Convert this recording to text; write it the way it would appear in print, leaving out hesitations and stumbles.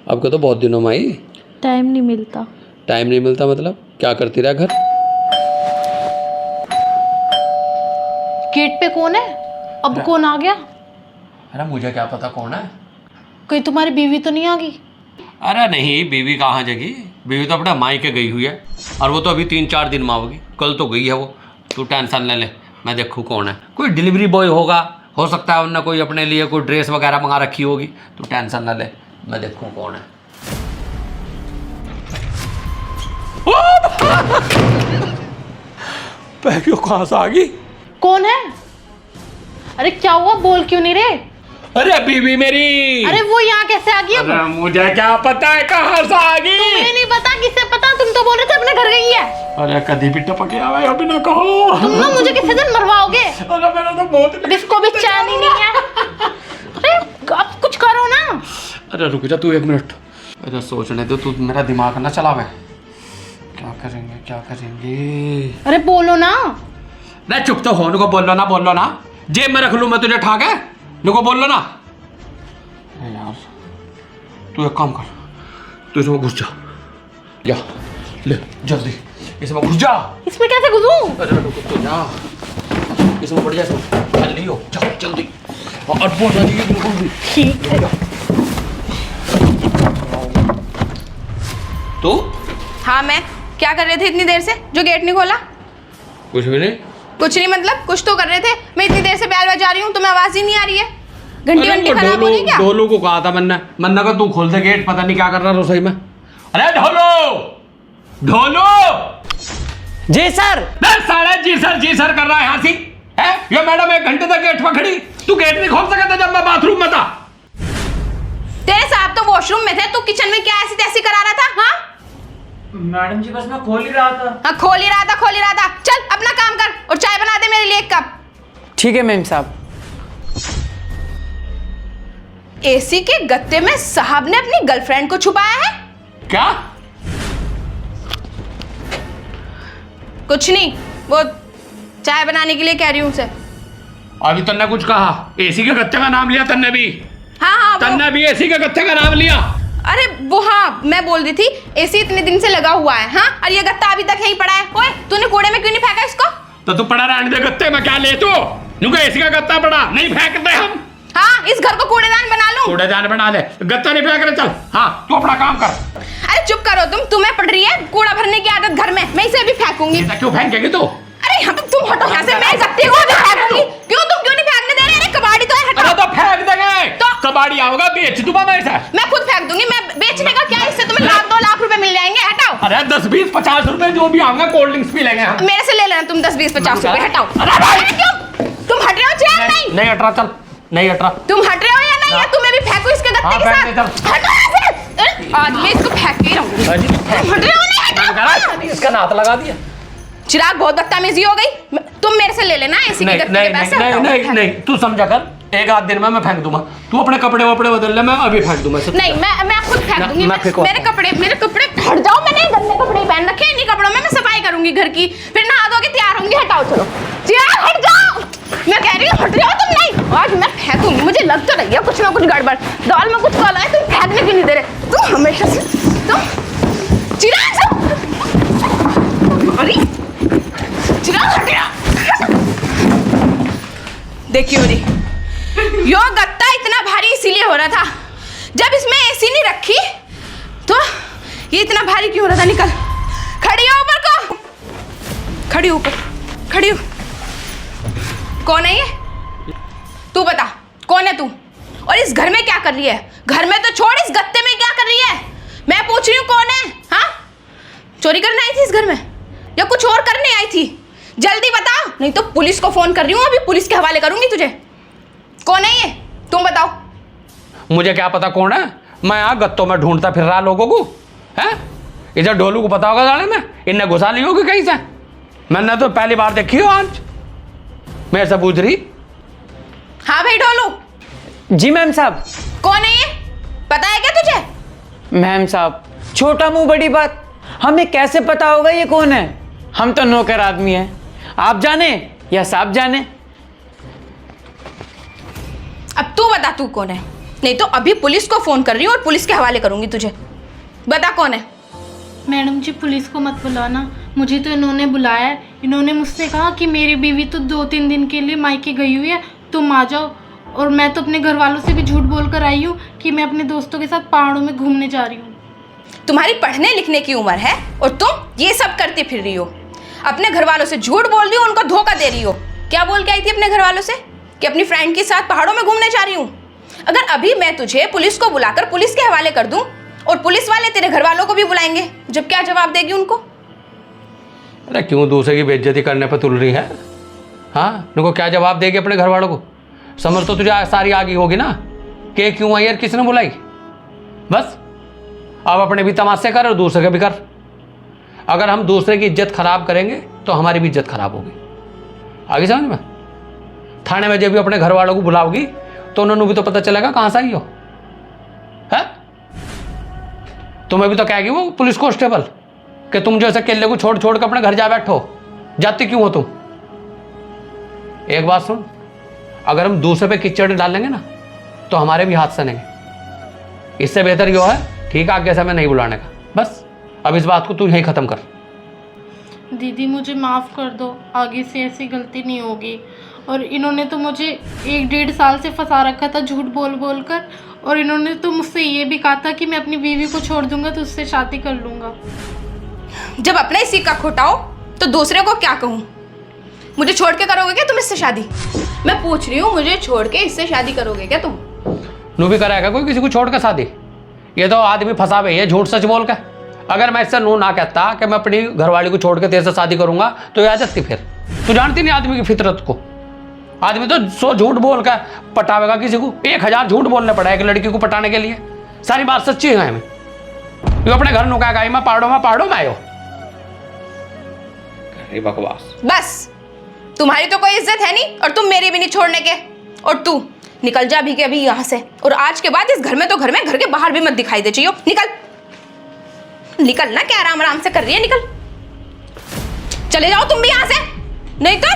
आपको तो बहुत दिनों में आई। टाइम नहीं मिलता। टाइम नहीं मिलता मतलब क्या करती रहा घर? गेट पे कौन है? अब कौन आ गया? अरे मुझे क्या पता कौन है। कहीं तुम्हारी बीवी तो नहीं आ गई? अरे नहीं, बीवी कहाँ जगी, बीवी तो अपने मायके गई हुई है और वो तो अभी 3-4 दिन में आओगी। कल तो गई है वो। तू टेंशन ले ले, मैं देखूँ कौन है। कोई डिलीवरी बॉय होगा, हो सकता है उनने कोई अपने लिए कोई ड्रेस वगैरह मंगा रखी होगी। तू टेंशन ना ले, मैं देखूँ कौन है। पैरियो कहाँ से आ गई? कौन है? अरे क्या हुआ, बोल क्यों नहीं रे? अरे बीवी मेरी। अरे वो यहाँ कैसे आ गई? अब अरे मुझे क्या पता है कहाँ से आ गई। तुम्हें नहीं पता, किससे पता? तुम तो बोल रहे थे अपने घर गई है। अरे कभी भी टपके आवे अभी ना कहो। तुम ना मुझे किसी दिन मरवाओगे। अरे मेरा तो बहुत। अब इसको भी चैन ही नहीं है। अरे अब कुछ करो ना। अरे रुक जा तू 1 मिनट। अरे सोचने दो, तू मेरा दिमाग ना चलावे। क्या करेंगे क्या करेंगे? अरे बोलो ना। नहीं चुप तो हो, नुको बोलो ना। जेब में रख लूं मैं तुझे ठाक है, नुको बोल लो ना। अरे यार तू एक काम कर, तू इसमें घुस जा ले जल्दी इसमें घुस जा। इसमें कैसे घुसूं? अरे रुक तो जा, इसमें बढ़ जा, इसमें जल्दी हो जा जल्दी। और बोल रही है बिल्कुल भी ठीक है। तो हाँ, मैं क्या कर रहे थे इतनी देर से जो गेट नहीं खोला? कुछ भी नहीं। कुछ नहीं मतलब कुछ तो कर रहे थे। मैं इतनी देर से बैल बजा रही हूँ, तुम्हें आवाज ही नहीं आ रही है। घंटी वंटी खराब हो रही क्या? ढोलू को कहा था मन्ना का तू खोल दे गेट, पता नहीं क्या कर रहा रसोई में। अरे ढोलू जी सर। साढ़े जी सर कर रहा है यहाँ से है। ये मैडम 1 घंटे तक गेट पर खड़ी, तू गेट नहीं खोल सका था जब मैं बाथरूम में था। तेरे साहब तो वॉशरूम में थे, तू किचन में क्या ऐसी तैसी करा रहा था? हाँ मैडम जी बस मैं खोल ही रहा था। हाँ, खोल ही रहा था। चल अपना काम कर और चाय बना दे मेरे लिए 1 कप। ठीक है मैम साहब। एसी के गत्ते में साहब ने अपनी गर्लफ्रेंड को छुपाया है? क्या? कुछ नहीं, वो चाय बनाने के लिए कह रही हूँ उसे। अभी तन्ने कुछ कहा? एसी के गत्ते का नाम लिया तन्ने भी? हाँ तन्ने भी एसी के गत्ते का नाम लिया? अरे वो हाँ, मैं बोल रही थी एसी इतने दिन से लगा हुआ है। हाँ, और ये गत्ता अभी तक यहीं पड़ा है। ओए तूने कूड़े में क्यों नहीं फेंका इसको? तो तू पड़ा रहने दे गत्ते में, क्या ले तू? नुको एसी का गत्ता पड़ा नहीं फेंकते हम। हाँ, इस घर को कूड़ेदान बना लूं? कूड़ेदान बना ले, गत्ता नहीं फेंक रहे। चल हाँ तू अपना काम कर। अरे चुप करो तुम, तुम्हें पड़ रही है कूड़ा भरने की आदत घर में। मैं इसे भी फेंकूंगी। क्यों फेंकेगी तू? अरे यहाँ तुम हटो यहाँ से, मैं गत्ते को भी फेंकूंगी। तुम क्यों नहीं फेंकने दे रहे? अरे कबाड़ी तो है, अरे हटाओ। तो फेंक देंगे तो कबाड़ी आओगा बेच दूंगा मैं इसे। मैं खुद फेंक दूंगी। मैं बेचने का क्या, इससे तुम्हें 1-2 लाख रुपए मिल जाएंगे। हटाओ। अरे 10-20-50 रुपए जो भी आऊंगा कोल्ड ड्रिंक्स पी लेंगे हम। मेरे से ले लेना तुम 10-20-50 रुपए। हटाओ। अरे भाई! अरे क्यों? तुम हट रहे हो चैन? नहीं हट रहा, चल नहीं हट रहा। तुम हट रहे हो या नहीं? या तुम्हें भी फेंकू इसके गत्ते के फेंक दे, साथ? हटो यहाँ से। अरे, आज मैं इसको फेंक ही रहूंगी। तुम हट रहे हो नहीं? हटाओ। इसका नाथ लगा दिया। चिराग बहुत बदतमीजी हो गई। तुम मेरे से ले लेना एसी के गत्ते के पैसे। हटाओ। नहीं तू समझा कर, 1 आध दिन में मैं फेंक दूंगा। तू अपने कपड़े वपड़े बदल ले, मैं अभी फेंक दूंगा। नहीं, मैं खुद फेंक दूंगी। मैं फेंकवा- मेरे कपड़े हट जाओ। मैंने गंदे कपड़े पहन रखे हैं। इन्हीं कपड़ों में मैं सफाई करूंगी घर की, फिर नहा धो के तैयार होंगी। हटाओ चलो। चिराग हट जाओ, मैं कह रही हूँ हट जाओ तुम। नहीं, आज मैं फेंकूंगी। मुझे लग तो रही है कुछ ना कुछ गड़बड़। दाल में कुछ काला है, तुम फेंकने क्यों नहीं दे रहे? तुम हमेशा से तुम चिराग अरे चिराग हट गया। देखियो रे, यो गत्ता इतना भारी इसीलिए हो रहा था, जब इसमें एसी नहीं रखी तो ये इतना भारी क्यों हो रहा था? निकल, खड़ी हो ऊपर को, खड़ी ऊपर, खड़ी हो। कौन है ये? तू बता कौन है तू? और इस घर में क्या कर रही है? घर में तो छोड़, इस गत्ते में क्या कर रही है? मैं पूछ रही हूँ कौन है? हाँ, चोरी करने आई थी इस घर में या कुछ और करने आई थी? जल्दी बता, नहीं तो पुलिस को फोन कर रही हूँ। अभी पुलिस के हवाले करूंगी तुझे। कौन है ये? तुम बताओ। मुझे क्या पता कौन है? मैं यहाँ गत्तों में ढूंढता फिर रहा लोगों को है। इधर ढोलू को पता होगा जाने में, इनने घुसा ली होगी कहीं से। मैंने तो पहली बार देखी हो आज, मेरे से पूछ रही। हाँ भाई ढोलू। जी मैम साहब। कौन है ये? पता है क्या तुझे? मैम साहब छोटा मुंह बड़ी बात, हमें कैसे पता होगा ये कौन है? हम तो नौकर आदमी हैं, आप जाने या साहब जाने। अब तू बता तू कौन है? नहीं तो अभी पुलिस को फोन कर रही हूँ और पुलिस के हवाले करूंगी तुझे। बता कौन है? मैडम जी पुलिस को मत बुलाना, मुझे तो इन्होंने बुलाया है। इन्होंने मुझसे कहा कि मेरी बीवी तो 2-3 दिन के लिए मायके गई हुई है, तुम आ जाओ। और मैं तो अपने घर वालों से भी झूठ बोल कर आई हूँ कि मैं अपने दोस्तों के साथ पहाड़ों में घूमने जा रही हूँ। तुम्हारी पढ़ने लिखने की उम्र है और तुम ये सब करती फिर रही हो। अपने घर वालों से झूठ बोल रही हो, उनको धोखा दे रही हो। क्या बोल के आई थी अपने घर वालों से? कि अपनी फ्रेंड के साथ पहाड़ों में घूमने जा रही हूँ। अगर अभी मैं तुझे पुलिस को बुलाकर पुलिस के हवाले कर दूं और पुलिस वाले तेरे घर वालों को भी बुलाएंगे, जब क्या जवाब देगी उनको? अरे क्यों दूसरे की बेइज्जती करने पर तुल रही है? हाँ, उनको क्या जवाब देगी अपने घर वालों को? समझ तो तुझे सारी आ गई होगी ना कि क्यों आई और किसने बुलाई। बस अब अपने भी तमाशे कर और दूसरे के भी कर। अगर हम दूसरे की इज्जत खराब करेंगे तो हमारी भी इज्जत खराब होगी। आगे समझ में? थाने में जब भी अपने घर वालों को बुलाओगी तो उन्होंने भी तो पता चलेगा कहाँ से आई हो। है तुम्हें भी तो कहेगी वो पुलिस कांस्टेबल कि तुम जैसे केले को छोड़ छोड़ कर अपने घर जा बैठो, जाती क्यों हो तुम? एक बात सुन, अगर हम दूसरे पे कीचड़ डालेंगे ना तो हमारे भी हाथ सनेंगे। इससे बेहतर यो है ठीक आगे से हमें नहीं बुलाने का। बस अब इस बात को तू यहीं ख़त्म कर। दीदी मुझे माफ़ कर दो, आगे से ऐसी गलती नहीं होगी। और इन्होंने तो मुझे 1-1.5 साल से फंसा रखा था झूठ बोल बोल कर, और इन्होंने तो मुझसे ये भी कहा था कि मैं अपनी बीवी को छोड़ दूंगा तो उससे शादी कर लूँगा। जब अपना ही सिक्का खोटाओ तो दूसरे को क्या कहूँ? मुझे छोड़ के करोगे क्या तुम इससे शादी? मैं पूछ रही हूँ, मुझे छोड़ के इससे शादी करोगे क्या तुम? नू भी कराएगा कोई किसी को छोड़ कर शादी? ये तो आदमी फंसा हुआ है झूठ सच बोल कर। अगर मैं इससे नू ना कहता कि मैं अपनी घरवाली को छोड़ के तेरे से शादी करूंगा तो ये आ जाती। फिर तू जानती नहीं आदमी की फितरत को। आदमी तो 100 झूठ बोल कर पटावेगा किसी को। 1000 झूठ बोलने पड़ा एक लड़की को पटाने के लिए। सारी बात सच्ची है हमें। ये अपने घर नुका गई मैं पहाड़ों में आयो। बकवास। बस तुम्हारी तो कोई इज्जत है नहीं और तुम मेरी भी नहीं छोड़ने के। और तू निकल जा अभी के अभी यहाँ से। और आज के बाद इस घर में तो घर में, घर के बाहर भी मत दिखाई दे चाहिए। निकल ना, क्या आराम आराम से कर रही है, निकल। चले जाओ तुम भी यहाँ से, नहीं तो